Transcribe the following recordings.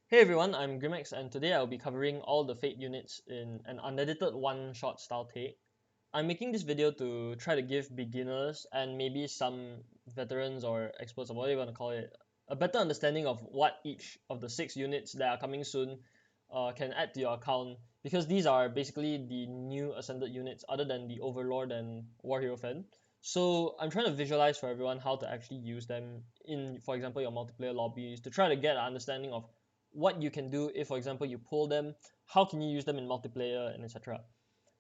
Hey everyone, I'm Grimex and today I'll be covering all the Fate units in an unedited one-shot style take. I'm making this video to try to give beginners and maybe some veterans or experts or whatever you want to call it a better understanding of what each of the 6 units that are coming soon can add to your account, because these are basically the new ascended units other than the Overlord and War Hero Fan. So I'm trying to visualize for everyone how to actually use them in, for example, your multiplayer lobbies to try to get an understanding of what you can do if, for example, you pull them, how can you use them in multiplayer, and etc.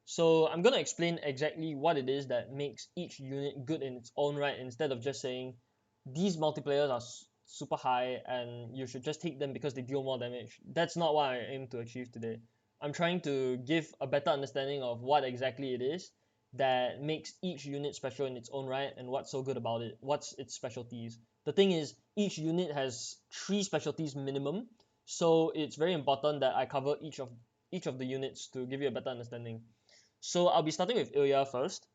So I'm going to explain exactly what it is that makes each unit good in its own right, instead of just saying these multiplayers are super high and you should just take them because they deal more damage. That's not what I aim to achieve today. I'm trying to give a better understanding of what exactly it is that makes each unit special in its own right and what's so good about it, what's its specialties. The thing is, each unit has 3 specialties minimum, so it's very important that I cover each of the units to give you a better understanding. So I'll be starting with Ilya first.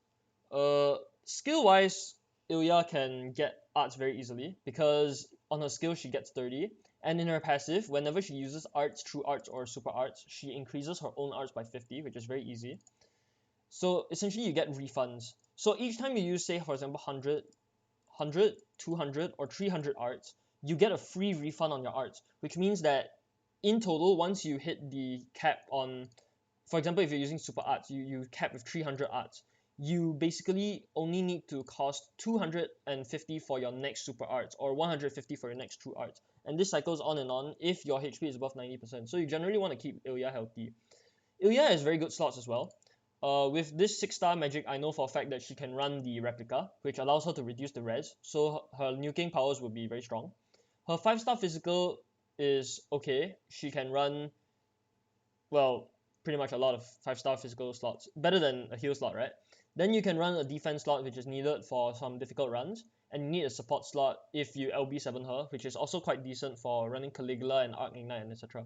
Skill wise, Ilya can get arts very easily because on her skill she gets 30, and in her passive, whenever she uses arts, true arts, or super arts, she increases her own arts by 50, which is very easy. So essentially, you get refunds. So each time you use, say, for example, 100, 200, or 300 arts, you get a free refund on your arts, which means that in total, once you hit the cap on, for example, if you're using super arts, you cap with 300 arts, you basically only need to cost 250 for your next super arts or 150 for your next true arts. And this cycles on and on if your HP is above 90%. So you generally want to keep Ilya healthy. Ilya has very good slots as well. With this 6-star magic, I know for a fact that she can run the replica, which allows her to reduce the res, so her nuking powers will be very strong. Her 5-star physical is okay. She can run, well, pretty much a lot of 5-star physical slots, better than a heal slot, right? Then you can run a defense slot, which is needed for some difficult runs, and you need a support slot if you LB7 her, which is also quite decent for running Caligula and Arc Ignite and etc.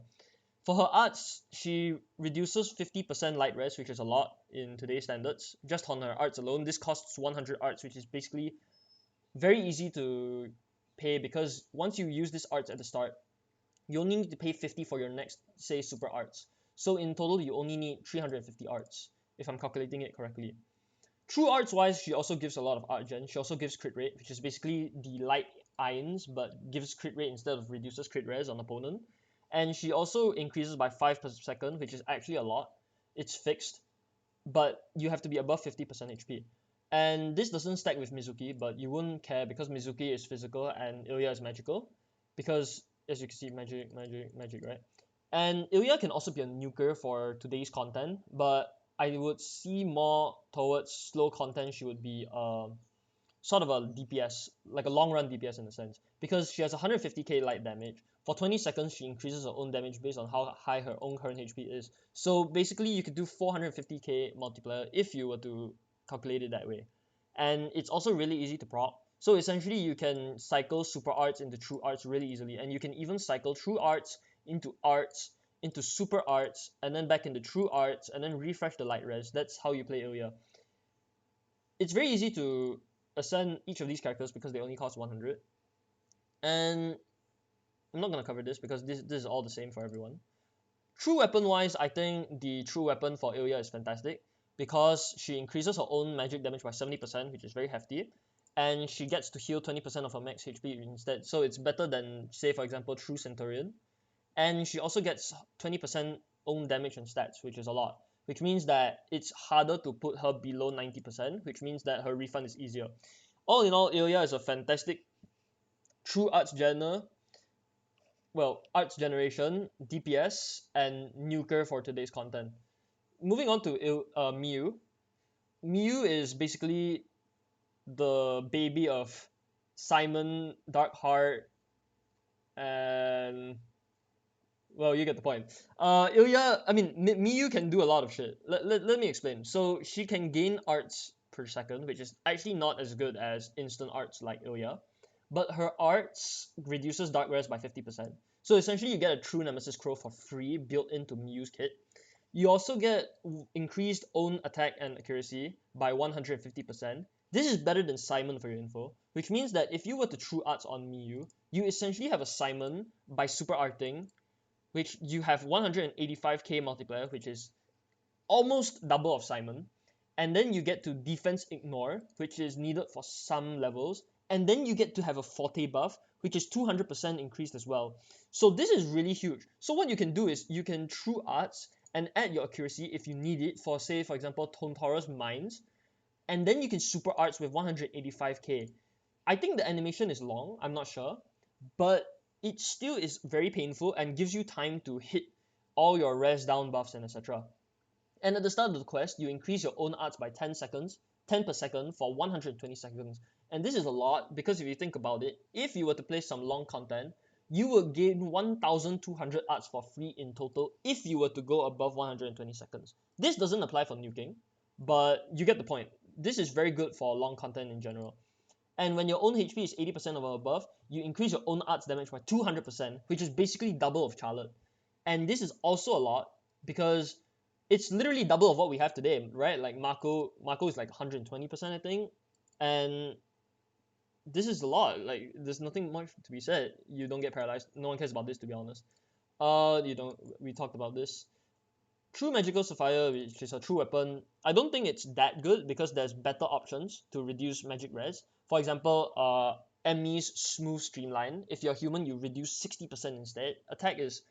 For her arts, she reduces 50% light res, which is a lot in today's standards. Just on her arts alone, this costs 100 arts, which is basically very easy to pay, because once you use this arts at the start, you only need to pay 50 for your next, say, super arts. So in total, you only need 350 arts, if I'm calculating it correctly. True arts wise, she also gives a lot of art gen. She also gives crit rate, which is basically the light irons, but gives crit rate instead of reduces crit res on opponent. And she also increases by 5 per second, which is actually a lot. It's fixed, but you have to be above 50% HP. And this doesn't stack with Mizuki, but you wouldn't care because Mizuki is physical and Ilya is magical. Because as you can see, magic, magic, magic, right? And Ilya can also be a nuker for today's content, but I would see more towards slow content. She would be sort of a DPS, like a long run DPS in a sense, because she has 150k light damage. For 20 seconds, she increases her own damage based on how high her own current HP is. So basically, you could do 450k multiplier if you were to calculate it that way. And it's also really easy to proc. So essentially, you can cycle super arts into true arts really easily, and you can even cycle true arts into super arts, and then back into true arts, and then refresh the light res. That's how you play Ilya. It's very easy to ascend each of these characters because they only cost 100. And I'm not going to cover this because this is all the same for everyone. True weapon wise, I think the true weapon for Ilya is fantastic because she increases her own magic damage by 70%, which is very hefty, and she gets to heal 20% of her max HP instead. So it's better than, say, for example, True Centurion. And she also gets 20% own damage and stats, which is a lot, which means that it's harder to put her below 90%, which means that her refund is easier. All in all, Ilya is a fantastic true arts genre, well, arts generation, DPS, and nuker for today's content. Moving on to Miyu. Miyu is basically the baby of Simon, Darkheart, and well, you get the point. Ilya, I mean, Miyu can do a lot of shit. Let me explain. So she can gain arts per second, which is actually not as good as instant arts like Ilya, but her arts reduces dark res by 50%. So essentially, you get a true Nemesis Crow for free built into Miyu's kit. You also get increased own attack and accuracy by 150%. This is better than Simon for your info, which means that if you were to true arts on Miyu, you essentially have a Simon by super arting which you have 185k multiplier, which is almost double of Simon. And then you get to defense ignore, which is needed for some levels. And then you get to have a forte buff, which is 200% increased as well. So this is really huge. So what you can do is you can true arts and add your accuracy if you need it for, say, for example, Tontora's Mines. And then you can super arts with 185k. I think the animation is long, I'm not sure, but it still is very painful and gives you time to hit all your res down buffs and etc. And at the start of the quest, you increase your own arts by 10 seconds, 10 per second for 120 seconds. And this is a lot because if you think about it, if you were to play some long content, you will gain 1200 arts for free in total if you were to go above 120 seconds. This doesn't apply for nuking, but you get the point. This is very good for long content in general. And when your own HP is 80% or above, you increase your own arts damage by 200%, which is basically double of Charlotte. And this is also a lot because it's literally double of what we have today, right? Like Marco is like 120%, I think. And this is a lot. Like there's nothing much to be said. You don't get paralyzed. No one cares about this, to be honest. We talked about this. True Magical Sapphire, which is a true weapon, I don't think it's that good because there's better options to reduce magic res. For example, Emmy's Smooth Streamline. If you're human, you reduce 60% instead. Attack is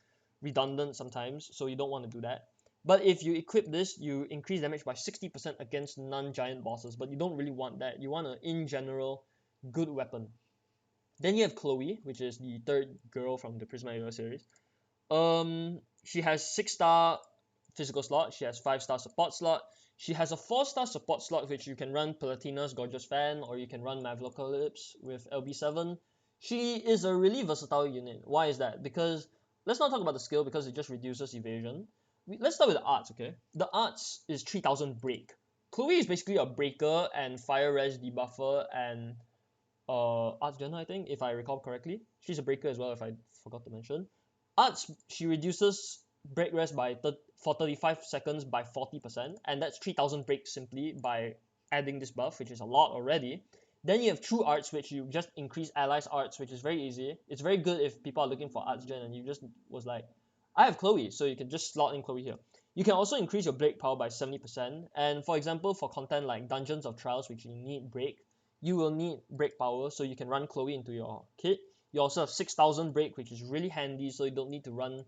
redundant sometimes, so you don't want to do that. But if you equip this, you increase damage by 60% against non-giant bosses, but you don't really want that. You want an, in general, good weapon. Then you have Chloe, which is the third girl from the Prisma Illya series. She has 6-star physical slot, she has 5-star support slot, she has a 4-star support slot which you can run Palatina's Gorgeous Fan or you can run Mavlocalypse with LB7. She is a really versatile unit. Why is that? Because let's not talk about the skill because it just reduces evasion. Let's start with the arts, okay? The arts is 3000 break. Chloe is basically a breaker and fire res debuffer and arts general, I think, if I recall correctly. She's a breaker as well, if I forgot to mention. Arts, she reduces break rest for 35 seconds by 40%, and that's 3000 break simply by adding this buff, which is a lot already. Then you have True Arts, which you just increase allies arts, which is very easy. It's very good if people are looking for arts gen and you just was like, I have Chloe, so you can just slot in Chloe here. You can also increase your break power by 70%, and for example, for content like Dungeons of Trials, which you need break, you will need break power, so you can run Chloe into your kit. You also have 6000 break, which is really handy, so you don't need to run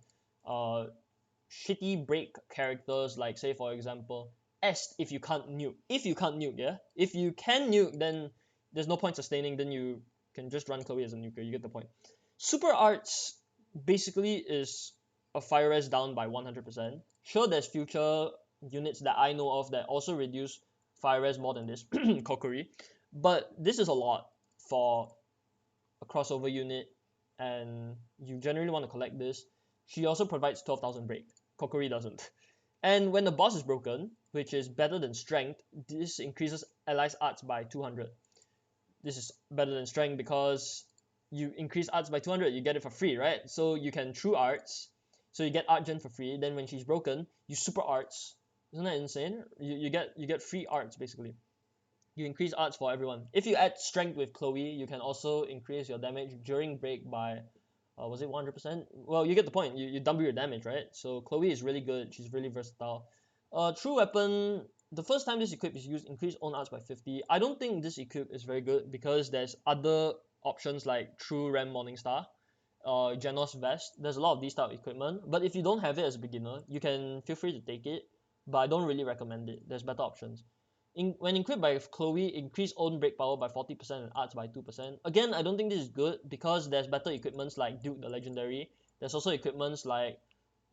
shitty break characters like, say, for example, Est if you can't nuke. If you can't nuke, yeah? If you can nuke, then there's no point sustaining, then you can just run Chloe as a nuker, you get the point. Super Arts basically is a fire res down by 100%. Sure, there's future units that I know of that also reduce fire res more than this, Kokori, but this is a lot for a crossover unit, and you generally want to collect this. She also provides 12,000 break. Kokori doesn't. And when the boss is broken, which is better than strength, this increases allies arts by 200. This is better than strength because you increase arts by 200, you get it for free, right? So you can true arts, so you get art gen for free. Then when she's broken, you super arts. Isn't that insane? You get free arts basically. You increase arts for everyone. If you add strength with Chloe, you can also increase your damage during break by was it 100%? Well, you get the point. You double your damage, right? So Chloe is really good. She's really versatile. True weapon. The first time this equip is used, increase own arts by 50. I don't think this equip is very good because there's other options like True Ram Morningstar, Genos Vest. There's a lot of these type of equipment. But if you don't have it as a beginner, you can feel free to take it. But I don't really recommend it. There's better options. When equipped by Chloe, increase own break power by 40% and arts by 2%. Again, I don't think this is good because there's better equipments like Duke the Legendary. There's also equipments like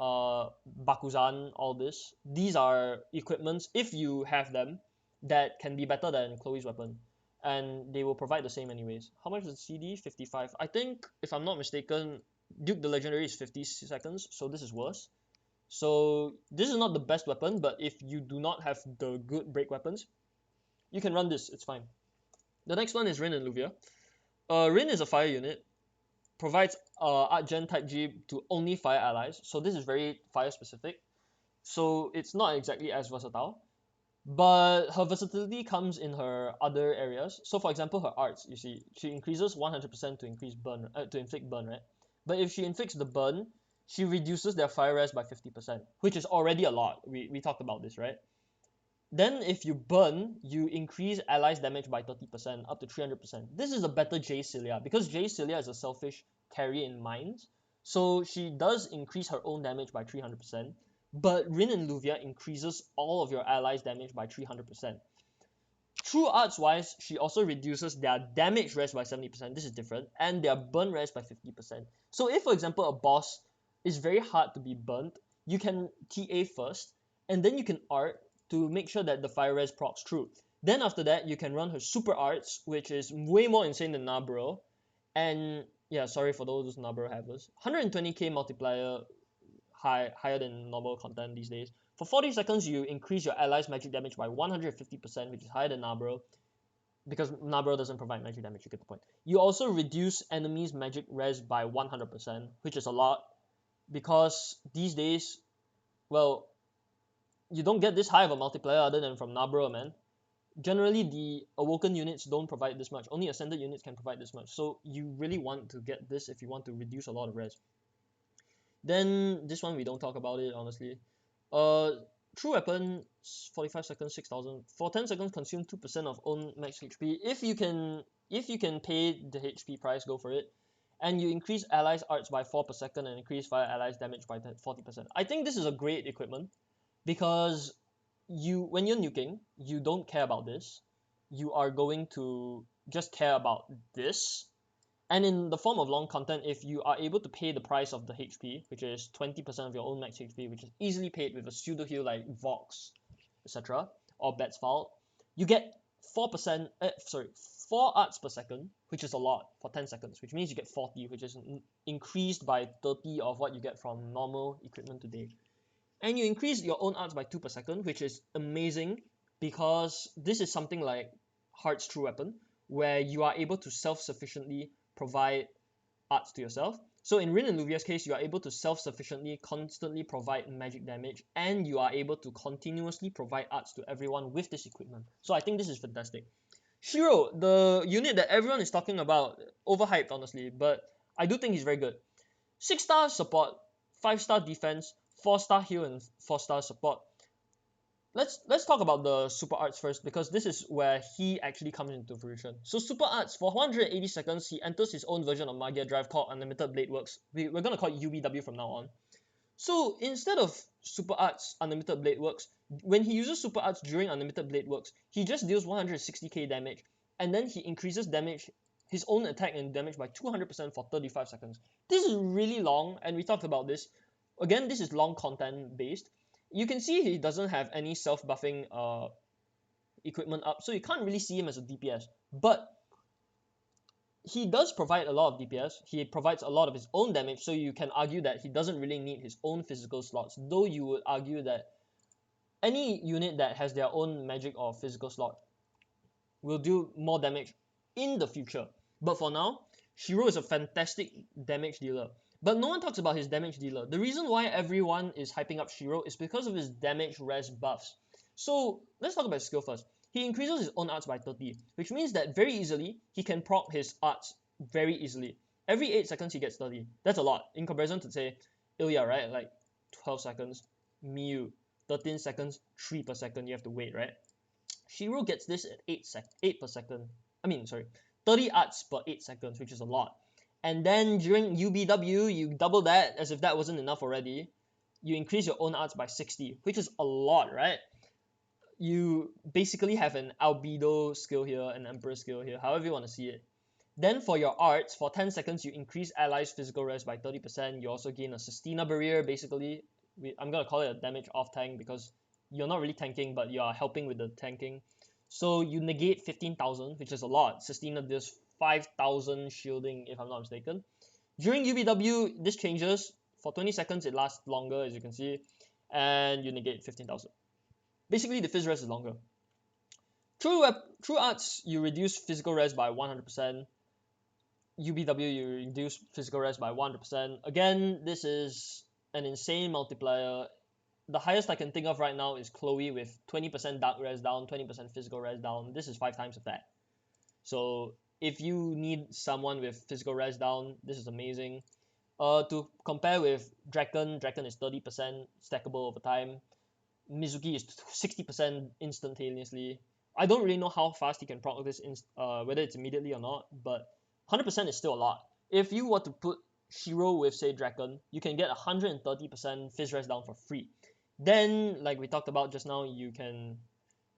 Bakuzan, all this. These are equipments, if you have them, that can be better than Chloe's weapon. And they will provide the same anyways. How much is the CD? 55. I think, if I'm not mistaken, Duke the Legendary is 50 seconds, so this is worse. So this is not the best weapon, but if you do not have the good break weapons, you can run this, it's fine. The next one is Rin and Luvia. Rin is a fire unit, provides Art Gen type G to only fire allies, so this is very fire specific. So it's not exactly as versatile, but her versatility comes in her other areas. So for example, her arts, you see, she increases 100% to increase burn, to inflict burn, right? But if she inflicts the burn, she reduces their fire res by 50%, which is already a lot. We talked about this, right? Then if you burn, you increase allies damage by 30%, up to 300%. This is a better J Cilia, because J Cilia is a selfish carry in mines, so she does increase her own damage by 300%, but Rin and Luvia increases all of your allies damage by 300%. True arts wise, she also reduces their damage res by 70%, this is different, and their burn res by 50%. So if, for example, a boss is very hard to be burnt, you can TA first, and then you can art to make sure that the fire res procs true. Then after that, you can run her super arts, which is way more insane than Nabro, and yeah, sorry for those Nabro havers. 120k multiplier higher than normal content these days. For 40 seconds, you increase your allies' magic damage by 150%, which is higher than Nabro, because Nabro doesn't provide magic damage, you get the point. You also reduce enemies' magic res by 100%, which is a lot, because these days, well, you don't get this high of a multiplier other than from Nabro, man. Generally, the awoken units don't provide this much. Only ascended units can provide this much. So you really want to get this if you want to reduce a lot of res. Then this one we don't talk about it, honestly. True weapon, 45 seconds, 6,000. For 10 seconds, consume 2% of own max HP. If you can pay the HP price, go for it. And you increase allies arts by 4 per second and increase fire allies damage by 40%. I think this is a great equipment, because when you're nuking, you don't care about this. You are going to just care about this. And in the form of long content, if you are able to pay the price of the HP, which is 20% of your own max HP, which is easily paid with a pseudo heal like Vox, etc., or Bet's Fault, you get 4%, 4 arts per second, which is a lot for 10 seconds, which means you get 40, which is increased by 30 of what you get from normal equipment today. And you increase your own arts by 2 per second, which is amazing, because this is something like Heart's True Weapon, where you are able to self-sufficiently provide arts to yourself. So in Rin and Luvia's case, you are able to self-sufficiently constantly provide magic damage, and you are able to continuously provide arts to everyone with this equipment. So I think this is fantastic. Shiro, the unit that everyone is talking about, overhyped honestly, but I do think he's very good. 6-star support, 5-star defense, 4-star heal, and 4-star support. Let's talk about the super arts first, because this is where he actually comes into fruition. So super arts, for 180 seconds, he enters his own version of Magia Drive called Unlimited Blade Works. We're gonna call it UBW from now on. So instead of super arts Unlimited Blade Works, when he uses super arts during Unlimited Blade Works, he just deals 160k damage, and then he increases damage, his own attack and damage by 200% for 35 seconds. This is really long, and we talked about this. Again, this is long content based. You can see he doesn't have any self-buffing equipment up, so you can't really see him as a DPS. But he does provide a lot of DPS. He provides a lot of his own damage, so you can argue that he doesn't really need his own physical slots, though you would argue that any unit that has their own magic or physical slot will do more damage in the future. But for now, Shiro is a fantastic damage dealer. But no one talks about his damage dealer. The reason why everyone is hyping up Shiro is because of his damage res buffs. So let's talk about his skill first. He increases his own arts by 30, which means that very easily, he can proc his arts very easily. Every 8 seconds, he gets 30. That's a lot, in comparison to, say, Illya, right? Like 12 seconds. Miyu, 13 seconds, 3 per second, you have to wait, right? Shiro gets this at 8 per second. 30 arts per 8 seconds, which is a lot. And then during UBW, you double that, as if that wasn't enough already. You increase your own arts by 60, which is a lot, right? You basically have an albedo skill here, an emperor skill here, however you want to see it. Then for your arts, for 10 seconds, you increase allies' physical res by 30%. You also gain a Sustina barrier, basically. I'm going to call it a damage off tank, because you're not really tanking, but you are helping with the tanking. So you negate 15,000, which is a lot. Sustina does 5,000 shielding, if I'm not mistaken. During UBW, this changes. For 20 seconds, it lasts longer, as you can see, and you negate 15,000. Basically, the phys res is longer. True arts, you reduce physical res by 100%. UBW, you reduce physical res by 100%. Again, this is an insane multiplier. The highest I can think of right now is Chloe with 20% dark res down, 20% physical res down. This is 5 times of that. So if you need someone with physical res down, this is amazing. To compare with Draken is 30% stackable over time. Mizuki is 60% instantaneously. I don't really know how fast he can proc this, whether it's immediately or not, but 100% is still a lot. If you were to put Shiro with, say, Draken, you can get 130% Fizz Res down for free. Then, like we talked about just now, you can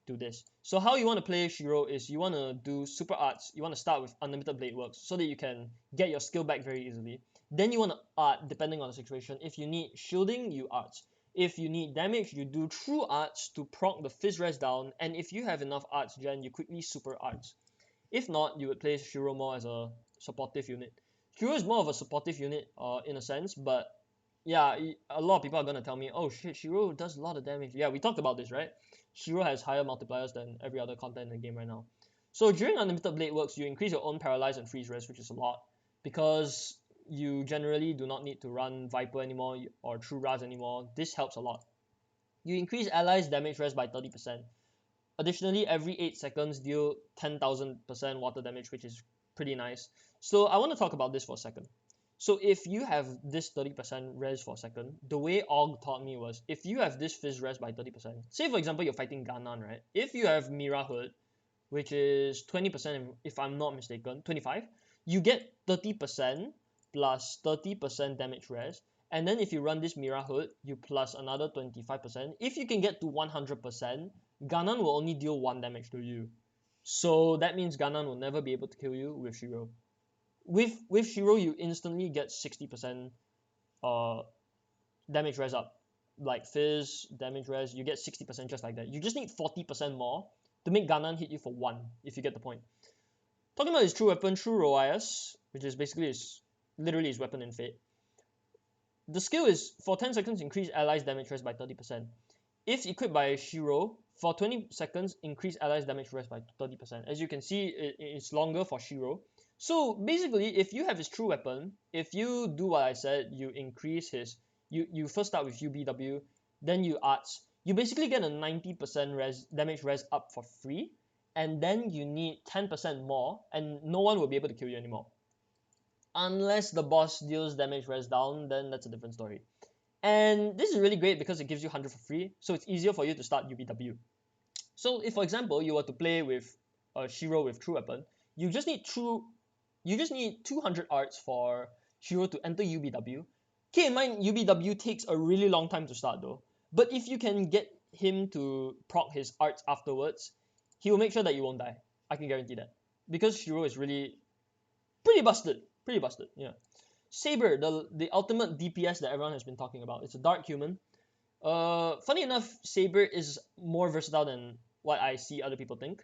do this. So how you want to play Shiro is you want to do super arts. You want to start with unlimited blade works so that you can get your skill back very easily. Then you want to art depending on the situation. If you need shielding, you arts. If you need damage, you do true arts to proc the fizz res down. And if you have enough arts gen, you quickly super arts. If not, you would play Shiro more as a supportive unit. Shiro is more of a supportive unit in a sense, but yeah, a lot of people are going to tell me, oh shit, Shiro does a lot of damage. Yeah, we talked about this, right? Shiro has higher multipliers than every other content in the game right now. So during Unlimited Blade Works, you increase your own Paralyze and Freeze Res, which is a lot, because you generally do not need to run Viper anymore or True Raz anymore. This helps a lot. You increase allies damage res by 30%. Additionally, every 8 seconds deal 10,000% water damage, which is pretty nice. So I want to talk about this for a second. So if you have this 30% res for a second, the way Og taught me was, if you have this fizz res by 30%, say for example you're fighting Ganon, right? If you have Mira Hood, which is 20% if I'm not mistaken, 25, you get 30% plus 30% damage res, and then if you run this Mira Hood, you plus another 25%. If you can get to 100%, Ganon will only deal 1 damage to you. So that means Ganon will never be able to kill you with Shiro. With Shiro, you instantly get 60% damage res up. Like Fizz, damage res, you get 60% just like that. You just need 40% more to make Ganon hit you for 1, if you get the point. Talking about his true weapon, True Roias, which is basically literally his weapon in Fate. The skill is, for 10 seconds, increase allies damage res by 30%. If equipped by Shiro, for 20 seconds, increase allies damage res by 30%. As you can see, it's longer for Shiro. So basically, if you have his true weapon, if you do what I said, you increase his, you first start with UBW, then you arts, you basically get a 90% damage res up for free, and then you need 10% more, and no one will be able to kill you anymore. Unless the boss deals damage res down, then that's a different story. And this is really great because it gives you 100 for free, so it's easier for you to start UBW. So if, for example, you were to play with a Shiro with true weapon, you just need 200 arts for Shiro to enter UBW. Keep in mind, UBW takes a really long time to start though. But if you can get him to proc his arts afterwards, he will make sure that you won't die. I can guarantee that. Because Shiro is really pretty busted. Pretty busted, yeah. Saber, the ultimate DPS that everyone has been talking about. It's a dark human. Funny enough, Saber is more versatile than what I see other people think.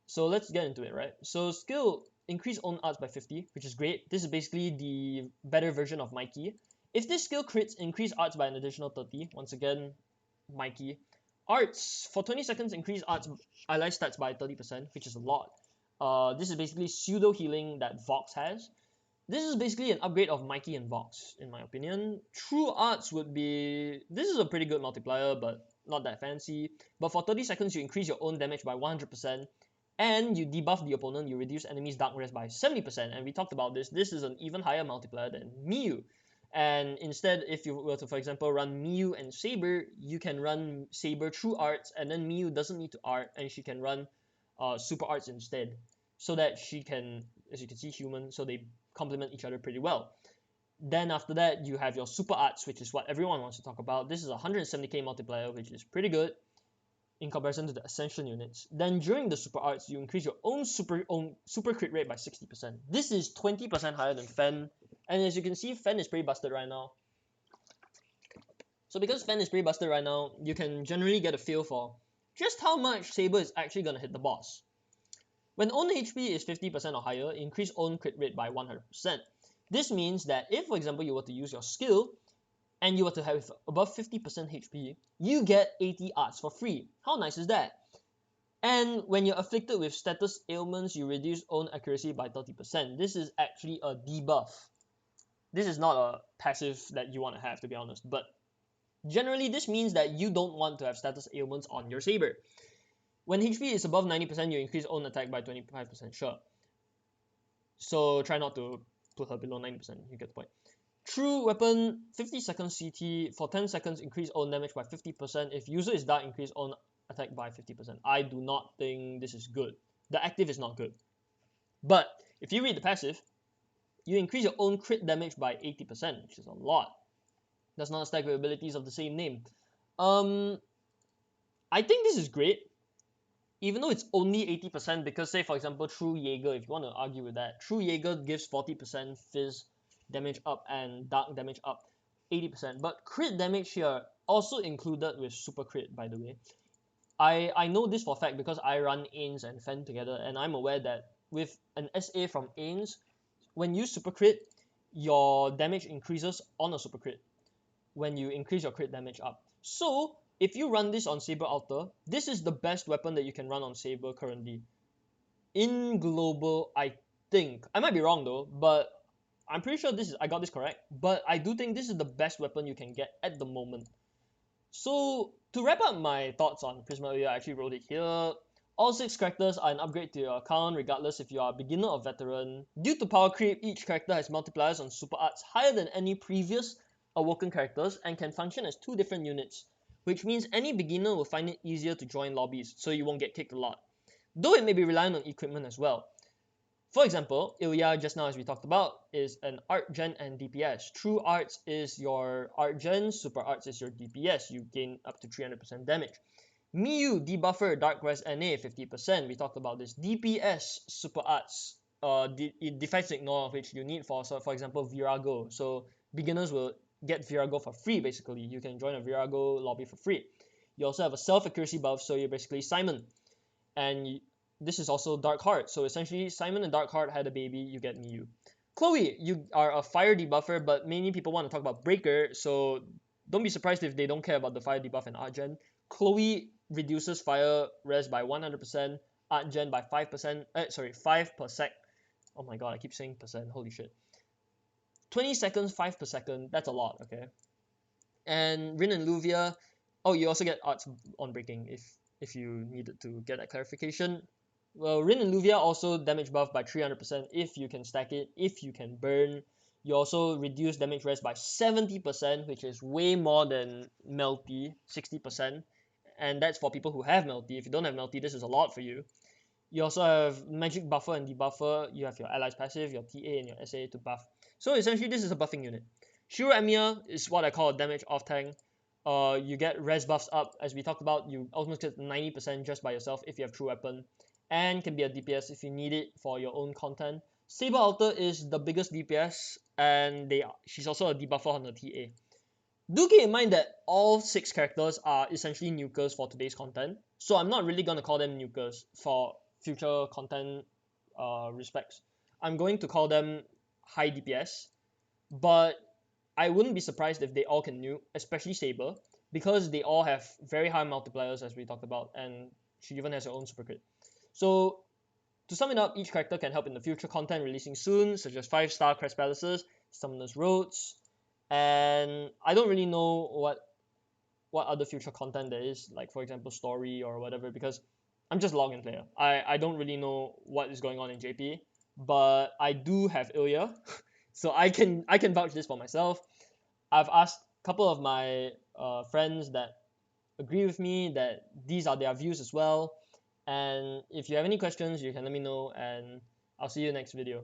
So let's get into it, right? So skill, increase own arts by 50, which is great. This is basically the better version of Mikey. If this skill crits, increase arts by an additional 30. Once again, Mikey. Arts, for 20 seconds, increase arts ally stats by 30%, which is a lot. This is basically pseudo healing that Vox has. This is basically an upgrade of Mikey and Vox, in my opinion. True Arts would be... This is a pretty good multiplier, but not that fancy. But for 30 seconds, you increase your own damage by 100%, and you debuff the opponent, you reduce enemies' dark res by 70%. And we talked about this. This is an even higher multiplier than Miyu. And instead, if you were to, for example, run Miyu and Saber, you can run Saber True Arts, and then Miyu doesn't need to art, and she can run Super Arts instead. So that she can, as you can see, human, so they complement each other pretty well. Then after that, you have your super arts, which is what everyone wants to talk about. This is a 170k multiplier, which is pretty good in comparison to the ascension units. Then during the super arts, you increase your own super crit rate by 60%. This is 20% higher than Fen, and as you can see, Fen is pretty busted right now. So because Fen is pretty busted right now, you can generally get a feel for just how much Saber is actually going to hit the boss. When own HP is 50% or higher, increase own crit rate by 100%. This means that if, for example, you were to use your skill and you were to have above 50% HP, you get 80 arts for free. How nice is that? And when you're afflicted with status ailments, you reduce own accuracy by 30%. This is actually a debuff. This is not a passive that you want to have, to be honest. But generally, this means that you don't want to have status ailments on your Saber. When HP is above 90%, you increase own attack by 25%, sure. So try not to put her below 90%, you get the point. True weapon 50 seconds CT for 10 seconds increase own damage by 50%. If user is dark, increase own attack by 50%. I do not think this is good. The active is not good. But if you read the passive, you increase your own crit damage by 80%, which is a lot. Does not stack with abilities of the same name. I think this is great, even though it's only 80%, because say for example True Jaeger, if you want to argue with that, True Jaeger gives 40% fizz damage up and dark damage up 80%, but crit damage here also included with super crit, by the way. I know this for a fact because I run Ains and Fen together, and I'm aware that with an SA from Ains, when you super crit, your damage increases on a super crit when you increase your crit damage up. So if you run this on Saber Alter, this is the best weapon that you can run on Saber currently. In global, I think. I might be wrong though, but I'm pretty sure I got this correct. But I do think this is the best weapon you can get at the moment. So to wrap up my thoughts on Prisma Illya, I actually wrote it here. All 6 characters are an upgrade to your account regardless if you are a beginner or veteran. Due to power creep, each character has multipliers on super arts higher than any previous awoken characters and can function as 2 different units, which means any beginner will find it easier to join lobbies, so you won't get kicked a lot. Though it may be reliant on equipment as well. For example, Illya, just now as we talked about, is an art gen and DPS. True arts is your art gen, super arts is your DPS. You gain up to 300% damage. Miyu, debuffer, dark res NA, 50%. We talked about this. DPS, super arts, it defense ignore, which you need for example, Virago. So beginners will get Virago for free, basically. You can join a Virago lobby for free. You also have a self-accuracy buff, so you're basically Simon. And this is also Dark Heart. So essentially, Simon and Dark Heart had a baby, you get Miyu. Chloe, you are a fire debuffer, but many people want to talk about Breaker, so don't be surprised if they don't care about the fire debuff and art gen. Chloe reduces fire res by 100%, art gen by 5%, 5 per sec. Oh my god, I keep saying percent, holy shit. 20 seconds, 5 per second, that's a lot, okay? And Rin and Luvia, oh, you also get arts on breaking if you needed to get that clarification. Well, Rin and Luvia also damage buff by 300% if you can stack it, if you can burn. You also reduce damage res by 70%, which is way more than Melty, 60%. And that's for people who have Melty. If you don't have Melty, this is a lot for you. You also have magic buffer and debuffer. You have your allies passive, your TA, and your SA to buff. So essentially, this is a buffing unit. Shiro Emiya is what I call a damage off tank. You get res buffs up, as we talked about. You almost get 90% just by yourself if you have true weapon, and can be a DPS if you need it for your own content. Saber Alter is the biggest DPS, and she's also a debuffer on the TA. Do keep in mind that all 6 characters are essentially nukers for today's content, so I'm not really going to call them nukers for future content respects. I'm going to call them high DPS, but I wouldn't be surprised if they all can nuke, especially Saber, because they all have very high multipliers as we talked about, and she even has her own super crit. So to sum it up, each character can help in the future content releasing soon, such as 5-star Crest Palaces, Summoner's Roads, and I don't really know what other future content there is, like for example story or whatever, because I'm just login player. I don't really know what is going on in JP, but I do have Illya, so I can vouch this for myself. I've asked a couple of my friends that agree with me that these are their views as well, and if you have any questions you can let me know, and I'll see you next video.